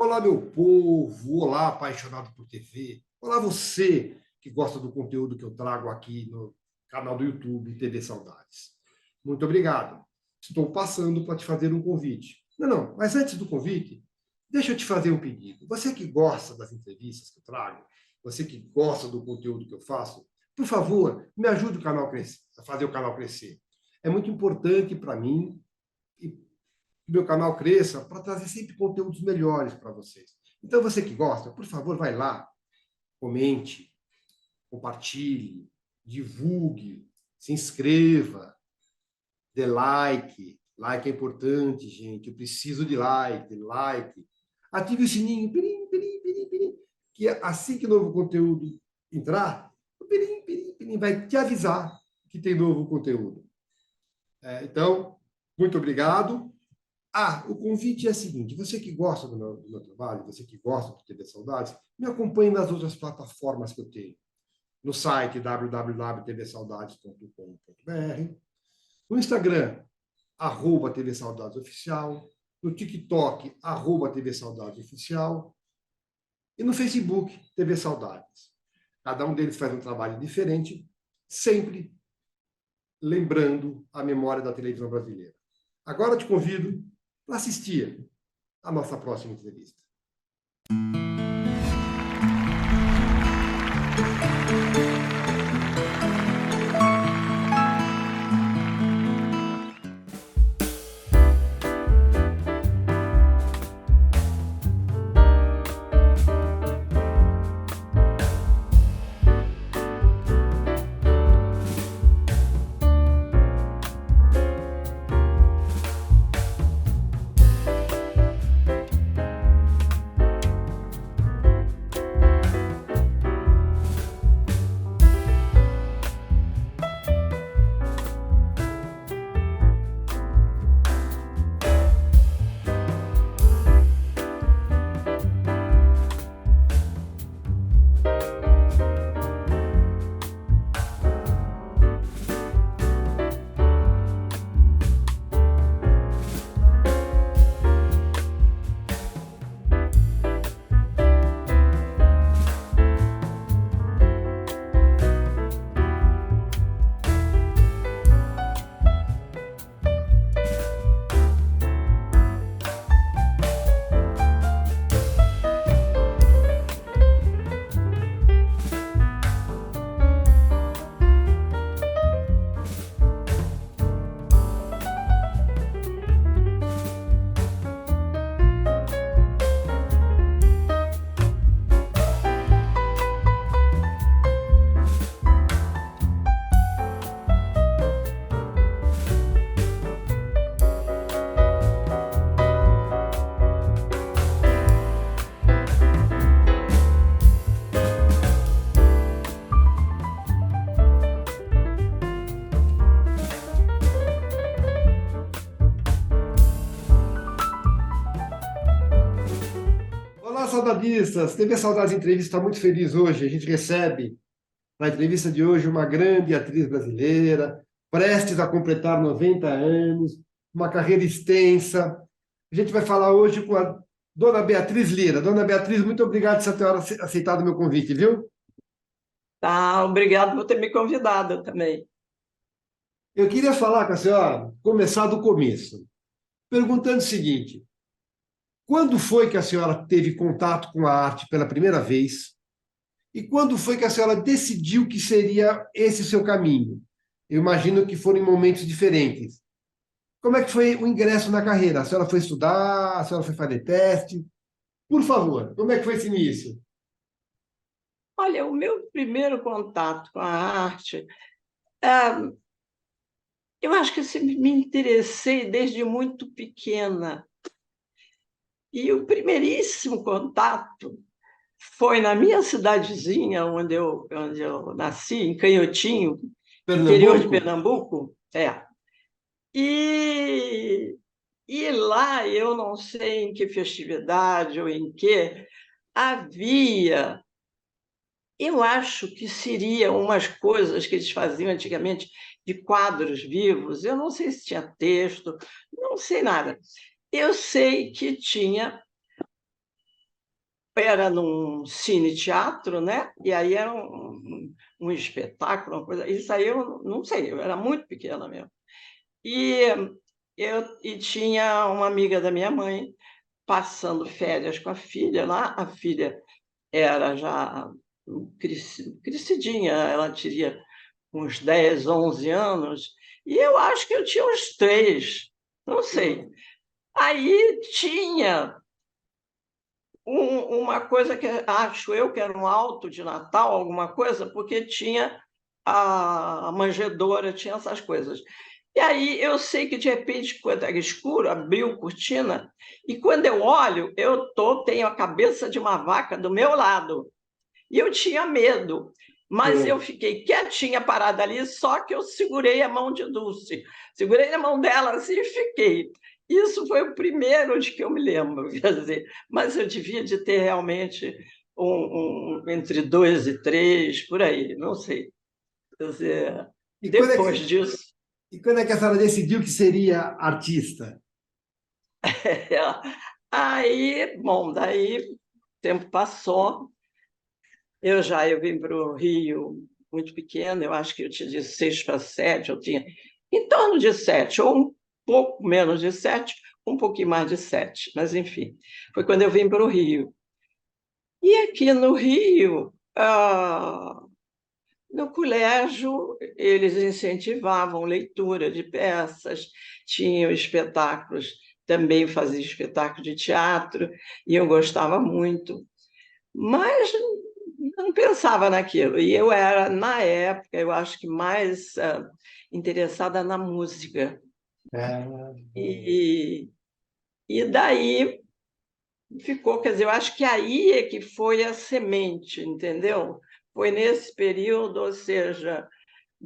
Olá, meu povo! Olá, apaixonado por TV! Olá, você que gosta do conteúdo que eu trago aqui no canal do YouTube TV Saudades. Muito obrigado. Estou passando para te fazer um convite. Não, mas antes do convite, deixa eu te fazer um pedido. Você que gosta das entrevistas que eu trago, você que gosta do conteúdo que eu faço, por favor, me ajude a fazer o canal crescer. É muito importante para mim e que meu canal cresça para trazer sempre conteúdos melhores para vocês. Então, você que gosta, por favor, vai lá, comente, compartilhe, divulgue, se inscreva, dê like. Like é importante, gente. Eu preciso de like. Ative o sininho, pirim, pirim, pirim, pirim, que assim que o novo conteúdo entrar, o pirim, pirim, pirim vai te avisar que tem novo conteúdo. Então, muito obrigado. O convite é o seguinte: você que gosta do meu trabalho, você que gosta do TV Saudades, me acompanhe nas outras plataformas que eu tenho. No site www.tvsaudades.com.br, no Instagram, @TV Saudades Oficial, no TikTok, @TV Saudades Oficial, e no Facebook, TV Saudades. Cada um deles faz um trabalho diferente, sempre lembrando a memória da televisão brasileira. Agora eu te convido para assistir a nossa próxima entrevista. Olá, saudadistas! TV Saudades Entrevista está muito feliz hoje. A gente recebe na entrevista de hoje uma grande atriz brasileira, prestes a completar 90 anos, uma carreira extensa. A gente vai falar hoje com a dona Beatriz Lira. Dona Beatriz, muito obrigado por ter aceitado o meu convite, viu? Tá, obrigado por ter me convidado também. Eu queria falar com a senhora, começar do começo, perguntando o seguinte: quando foi que a senhora teve contato com a arte pela primeira vez? E quando foi que a senhora decidiu que seria esse o seu caminho? Eu imagino que foram em momentos diferentes. Como é que foi o ingresso na carreira? A senhora foi estudar? A senhora foi fazer teste? Por favor, como é que foi esse início? Olha, o meu primeiro contato com a arte, ah, eu acho que eu sempre me interessei desde muito pequena. E o primeiríssimo contato foi na minha cidadezinha, onde eu nasci, em Canhotinho, interior de Pernambuco? Pernambuco. E, e lá, eu não sei em que festividade ou em que, havia. Eu acho que seriam umas coisas que eles faziam antigamente de quadros vivos. Eu não sei se tinha texto, não sei nada. Eu sei que tinha era num cine-teatro, né? E aí era um espetáculo, uma coisa. Isso aí eu não sei, eu era muito pequena mesmo. E e tinha uma amiga da minha mãe passando férias com a filha lá. A filha era já crescidinha, ela teria uns 10, 11 anos, e eu acho que eu tinha uns 3, não sei. Aí tinha uma coisa que acho eu que era um alto de Natal, alguma coisa, porque tinha a manjedoura, tinha essas coisas. E aí eu sei que de repente, quando era escuro, abriu a cortina, e quando eu olho, tenho a cabeça de uma vaca do meu lado. E eu tinha medo, mas eu fiquei quietinha, parada ali, só que eu segurei a mão de Dulce. Segurei a mão dela assim e fiquei. Isso foi o primeiro de que eu me lembro, quer dizer, mas eu devia de ter realmente entre 2 e 3, por aí, não sei. Quer dizer, E quando é depois que, disso, e quando é que a senhora decidiu que seria artista? aí, bom, daí o tempo passou, eu vim para o Rio muito pequena, eu acho que eu tinha de 6 para 7, eu tinha em torno de 7, ou um pouco menos de 7, um pouquinho mais de 7, mas enfim, foi quando eu vim para o Rio. E aqui no Rio, no colégio, eles incentivavam leitura de peças, tinham espetáculos, também fazia espetáculo de teatro, e eu gostava muito. Mas não pensava naquilo. E eu era, na época, eu acho que mais interessada na música. É, E, e daí ficou, quer dizer, eu acho que aí é que foi a semente, entendeu? Foi nesse período, ou seja,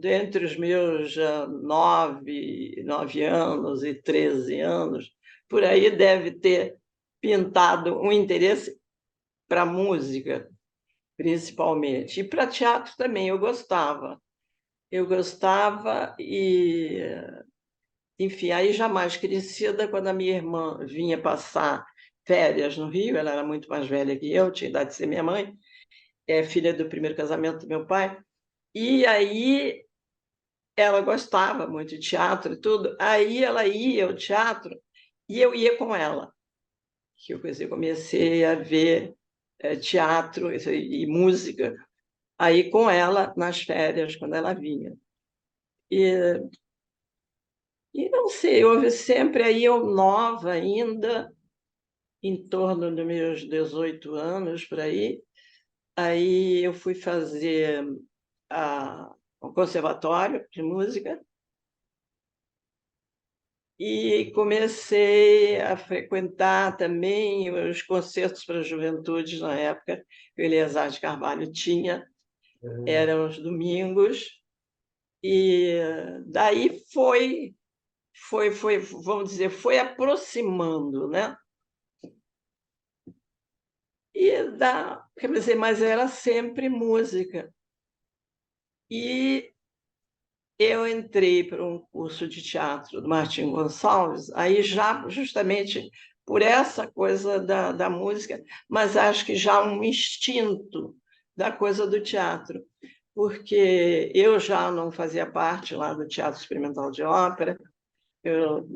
entre os meus 9 anos e 13 anos, por aí deve ter pintado um interesse para música, principalmente. E para teatro também eu gostava. Eu gostava e, enfim, aí já mais crescida, quando a minha irmã vinha passar férias no Rio, ela era muito mais velha que eu, tinha idade de ser minha mãe, é filha do primeiro casamento do meu pai, e aí ela gostava muito de teatro e tudo, aí ela ia ao teatro e eu ia com ela, que eu comecei a ver teatro e música aí com ela nas férias, quando ela vinha. E, e não sei, houve sempre aí eu nova ainda, em torno dos meus 18 anos, por aí eu fui fazer o conservatório de música e comecei a frequentar também os concertos para a juventude na época que o Eleazar de Carvalho tinha, eram os domingos, e daí vamos dizer, foi aproximando, né? Quer dizer, mas era sempre música. E eu entrei para um curso de teatro do Martim Gonçalves, aí já justamente por essa coisa da música, mas acho que já um instinto da coisa do teatro, porque eu já não fazia parte lá do Teatro Experimental de Ópera, eu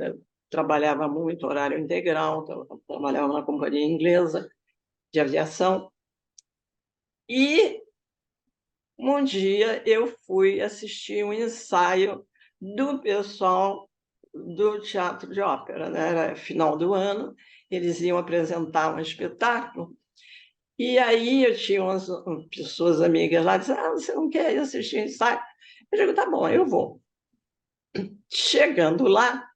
trabalhava muito horário integral, trabalhava na companhia inglesa de aviação, e um dia eu fui assistir um ensaio do pessoal do Teatro de Ópera, né? Era final do ano, eles iam apresentar um espetáculo, e aí eu tinha umas pessoas amigas lá, disseram, você não quer ir assistir o ensaio? Eu digo, tá bom, eu vou. Chegando lá,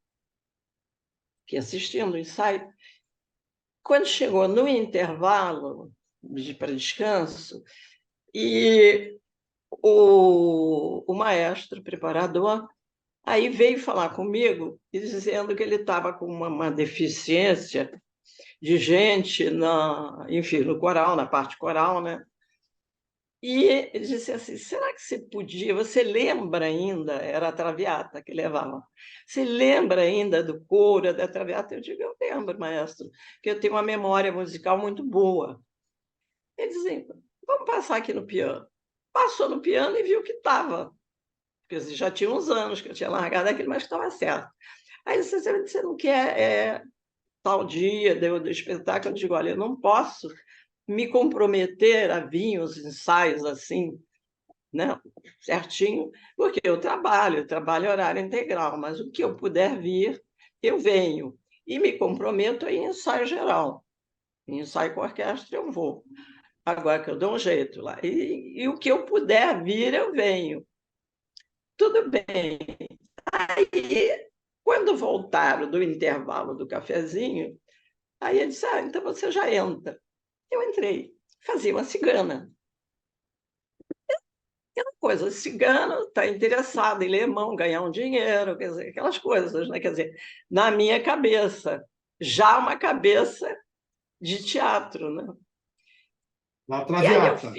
que assistindo o ensaio, quando chegou no intervalo para descanso, e o maestro, o preparador, aí veio falar comigo e dizendo que ele estava com uma deficiência de gente enfim, no coral, na parte coral, né? E ele disse assim, será que você lembra ainda, era a Traviata que levava, você lembra ainda do coro da Traviata? Eu digo, eu lembro, maestro, que eu tenho uma memória musical muito boa. Ele dizia, vamos passar aqui no piano. Passou no piano e viu que estava. Porque já tinha uns anos que eu tinha largado aquilo, mas estava certo. Aí você não quer tal dia do espetáculo? Eu digo, olha, eu não posso me comprometer a vir os ensaios assim, né, certinho, porque eu trabalho horário integral, mas o que eu puder vir, eu venho. E me comprometo em ensaio geral. Em ensaio com orquestra eu vou. Agora que eu dou um jeito lá. E o que eu puder vir, eu venho. Tudo bem. Aí, quando voltaram do intervalo do cafezinho, aí ele disse, então você já entra. Eu entrei. Fazia uma cigana. Aquela coisa, cigano está interessado em ler mão, ganhar um dinheiro, quer dizer, aquelas coisas, né? Quer dizer, na minha cabeça, já uma cabeça de teatro, né? La E Traviata.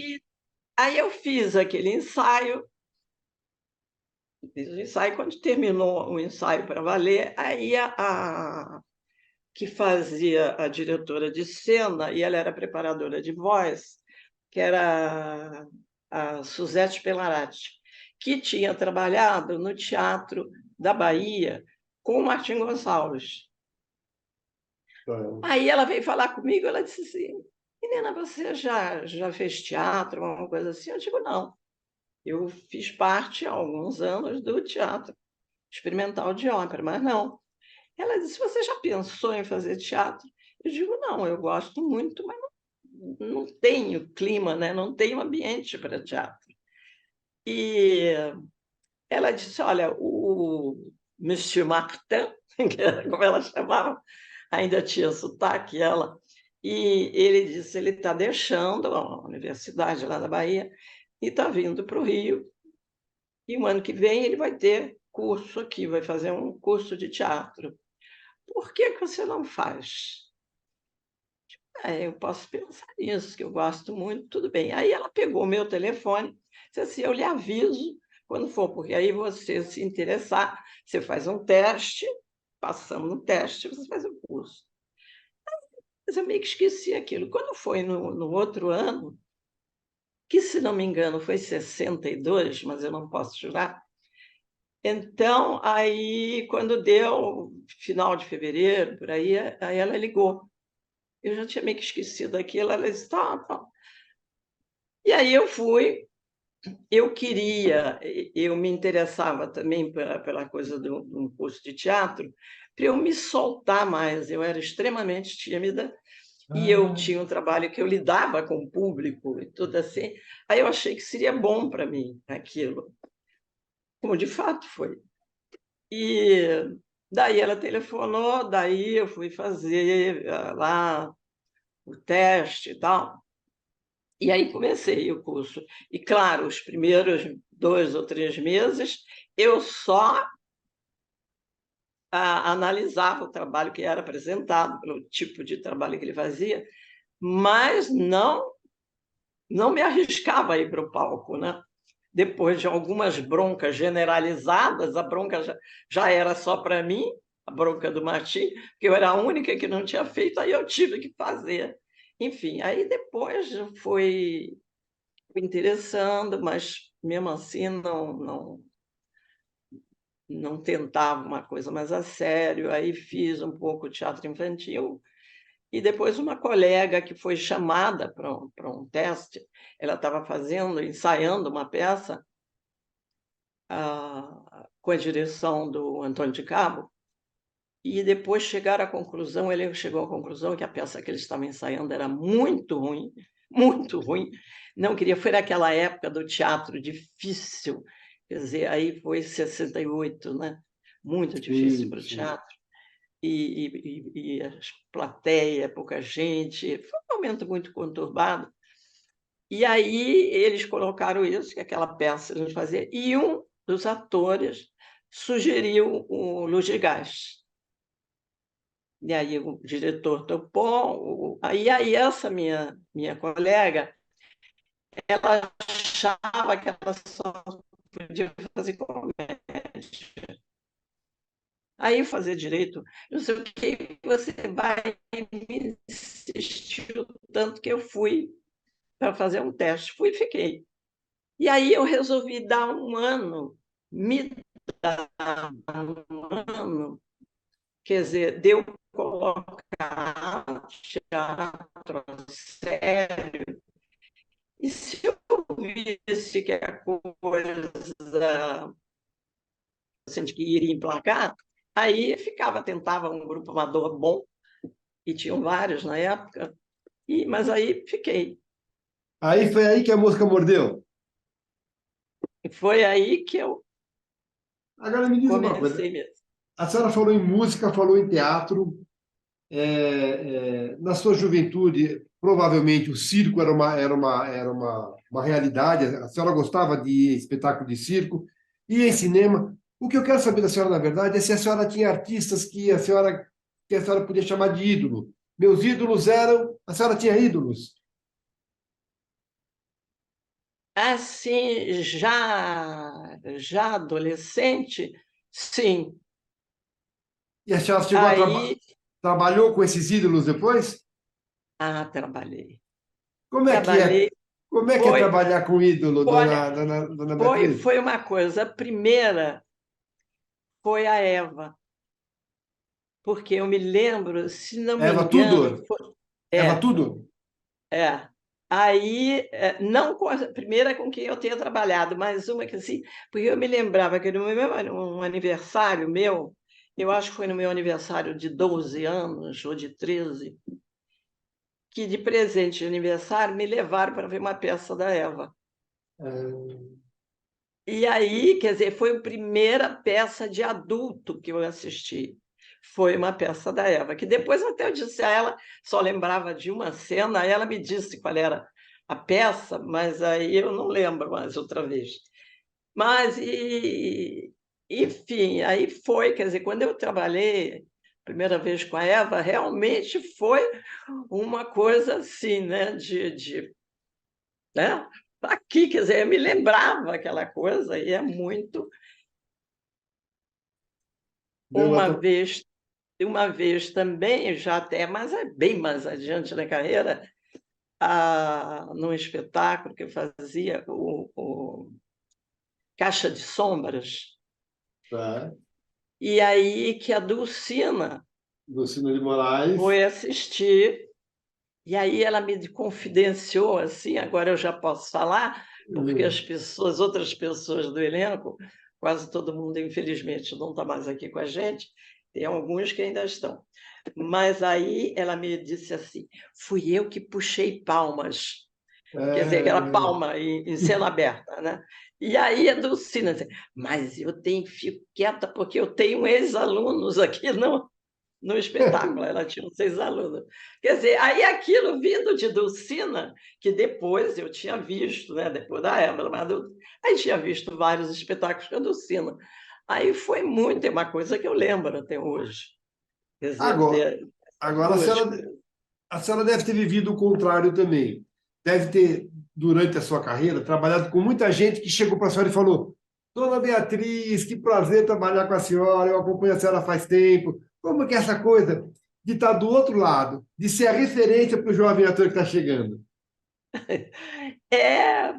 aí eu fiz aquele ensaio, quando terminou o ensaio para valer, aí que fazia a diretora de cena, e ela era preparadora de voz, que era a Suzete Pelarati, que tinha trabalhado no Teatro da Bahia com o Martim Gonçalves. Aí ela veio falar comigo, ela disse assim, menina, você já fez teatro, alguma coisa assim? Eu digo, não. Eu fiz parte, há alguns anos, do teatro experimental de ópera, mas não. Ela disse, você já pensou em fazer teatro? Eu digo, não, eu gosto muito, mas não tenho clima, né? Não tenho ambiente para teatro. E ela disse, olha, o Monsieur Martin, que era como ela chamava, ainda tinha sotaque, ela, e ele disse, ele está deixando a universidade lá da Bahia e está vindo para o Rio, e o ano que vem ele vai ter curso aqui, vai fazer um curso de teatro. Por que você não faz? Eu posso pensar nisso, que eu gosto muito, tudo bem. Aí ela pegou o meu telefone, disse assim, eu lhe aviso quando for, porque aí você se interessar, você faz um teste, passamos no teste, você faz o curso. Mas eu meio que esqueci aquilo. Quando foi no outro ano, que se não me engano foi 62, mas eu não posso jurar, então, aí, quando deu final de fevereiro, por aí ela ligou. Eu já tinha meio que esquecido daquilo, ela disse, tá, tá. E aí eu fui, eu me interessava também pela coisa de um curso de teatro, para eu me soltar mais. Eu era extremamente tímida e eu Ah, tinha um trabalho que eu lidava com o público e tudo assim. Aí eu achei que seria bom para mim aquilo, como de fato foi. E daí ela telefonou, daí eu fui fazer lá o teste e tal. E aí comecei o curso. E, claro, os primeiros 2 ou 3 meses, eu só analisava o trabalho que era apresentado, pelo tipo de trabalho que ele fazia, mas não me arriscava a ir para o palco, né? Depois de algumas broncas generalizadas, a bronca já era só para mim, a bronca do Martim, porque eu era a única que não tinha feito, aí eu tive que fazer. Enfim, aí depois foi interessando, mas mesmo assim não tentava uma coisa mais a sério. Aí fiz um pouco de teatro infantil e depois uma colega que foi chamada para um teste, ela estava ensaiando uma peça com a direção do Antônio de Cabo, e depois ele chegou à conclusão que a peça que eles estavam ensaiando era muito ruim, não queria, foi naquela época do teatro difícil, quer dizer, aí foi 68, né? Muito difícil sim, para o sim. teatro, e a plateia, pouca gente, foi um momento muito conturbado, e aí eles colocaram isso, que aquela peça a gente fazia, e um dos atores sugeriu o Luz de Gás. E aí o diretor topou. Aí essa minha colega, ela achava que ela só podia fazer comédia. Aí fazer direito, não sei o que, você vai me insistir tanto que eu fui para fazer um teste. Fui e fiquei. E aí eu resolvi dar um ano, me dar um ano, quer dizer, de eu colocar teatro a sério. E se eu visse que a coisa assim, que iria emplacar, aí ficava, tentava um grupo amador bom, e tinham vários na época, mas aí fiquei. Aí foi aí que a mosca mordeu. E foi aí que eu Agora me diz uma coisa. comecei mesmo. A senhora falou em música, falou em teatro. Na sua juventude, provavelmente o circo era uma realidade. A senhora gostava de espetáculo de circo e em cinema. O que eu quero saber da senhora, na verdade, é se a senhora tinha artistas que a senhora podia chamar de ídolo. Meus ídolos eram. A senhora tinha ídolos? Assim, já adolescente, sim. E a senhora chegou Aí, trabalhou com esses ídolos depois? trabalhei. Como é que é? Trabalhei, Como é que é foi, trabalhar com ídolo, olha, dona foi, Beatriz? foi uma coisa. A primeira foi a Eva, porque eu me lembro, se não me Eva engano, Tudor? Eva é, Tudor? é. Aí, não com a primeira com quem eu tenha trabalhado, mas uma que assim, porque eu me lembrava que no meu um aniversário meu, eu acho que foi no meu aniversário de 12 anos ou de 13, que de presente de aniversário me levaram para ver uma peça da Eva. E aí, quer dizer, foi a primeira peça de adulto que eu assisti. Foi uma peça da Eva, que depois até eu disse a ela, só lembrava de uma cena, aí ela me disse qual era a peça, mas aí eu não lembro mais outra vez. Mas, enfim, aí foi, quer dizer, quando eu trabalhei primeira vez com a Eva, realmente foi uma coisa assim, né, né? Aqui, quer dizer, eu me lembrava aquela coisa, e é muito. Deu uma Uma to- vez, uma vez também, já até mais, bem mais adiante na carreira, num espetáculo que eu fazia, o Caixa de Sombras, Tá. e aí que a Dulcina Lucina de Moraes. foi assistir, e aí ela me confidenciou assim, agora eu já posso falar, porque Hum. outras pessoas do elenco, quase todo mundo, infelizmente, não está mais aqui com a gente, tem alguns que ainda estão. Mas aí ela me disse assim: fui eu que puxei palmas, quer dizer, aquela É, palma em cena aberta, né? E aí a Dulcina disse: mas fico quieta porque eu tenho ex-alunos aqui no espetáculo. Ela tinha 6 alunos. Quer dizer, aí aquilo vindo de Dulcina, que depois eu tinha visto, né? Depois da Eva, mas aí tinha visto vários espetáculos com a Dulcina. Aí foi muito, é uma coisa que eu lembro até hoje. Quer dizer, agora, ter essas agora duas coisas. a senhora deve ter vivido o contrário também. Deve ter, durante a sua carreira, trabalhado com muita gente que chegou para a senhora e falou: Dona Beatriz, que prazer trabalhar com a senhora, eu acompanho a senhora faz tempo. Como que é essa coisa de estar do outro lado, de ser a referência para o jovem ator que está chegando? É,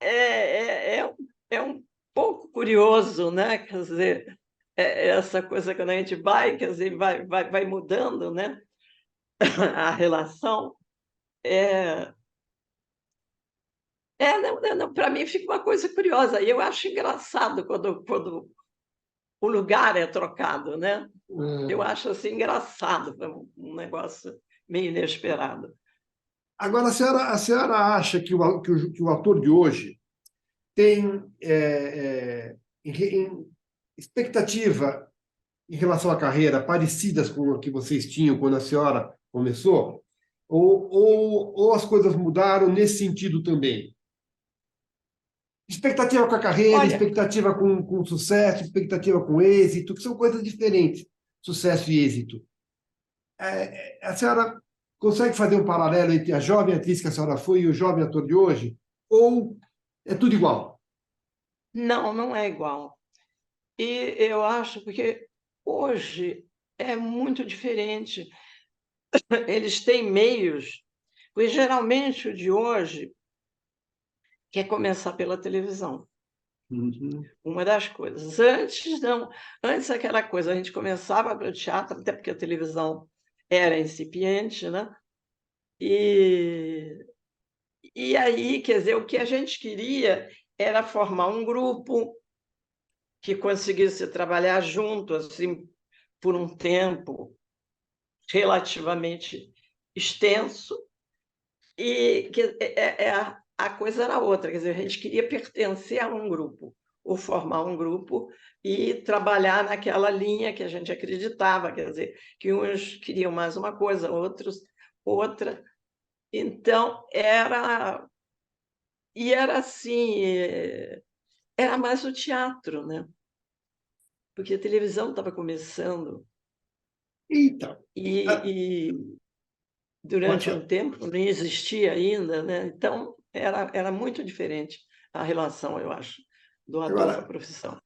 é, é, é, é um pouco curioso, né? Quer dizer, essa coisa quando a gente vai, quer dizer, vai mudando, né? A relação. É, não, para mim fica uma coisa curiosa. E eu acho engraçado quando o lugar é trocado, né? Eu acho assim engraçado, é um negócio meio inesperado. Agora, a senhora acha que o ator de hoje tem expectativa em relação à carreira parecidas com a que vocês tinham quando a senhora começou? Ou as coisas mudaram nesse sentido também? Expectativa com a carreira, Olha, expectativa com sucesso, expectativa com êxito, que são coisas diferentes, sucesso e êxito. A senhora consegue fazer um paralelo entre a jovem atriz que a senhora foi e o jovem ator de hoje? Ou é tudo igual? não, não é igual. E eu acho porque hoje é muito diferente. Eles têm meios. Porque geralmente o de hoje quer começar pela televisão. Uhum. Uma das coisas. Antes, não. Antes, aquela coisa, a gente começava pelo teatro, até porque a televisão era incipiente, né? E, e aí, quer dizer, o que a gente queria era formar um grupo que conseguisse trabalhar junto, assim, por um tempo relativamente extenso, e a coisa era outra, quer dizer, a gente queria pertencer a um grupo, ou formar um grupo e trabalhar naquela linha que a gente acreditava, quer dizer, que uns queriam mais uma coisa, outros outra. Então, era assim, era mais o teatro, né? Porque a televisão estava começando Então, ah, e pode durante um falar. tempo não existia ainda, né? Então era muito diferente a relação, eu acho, do ator com a Agora, profissão.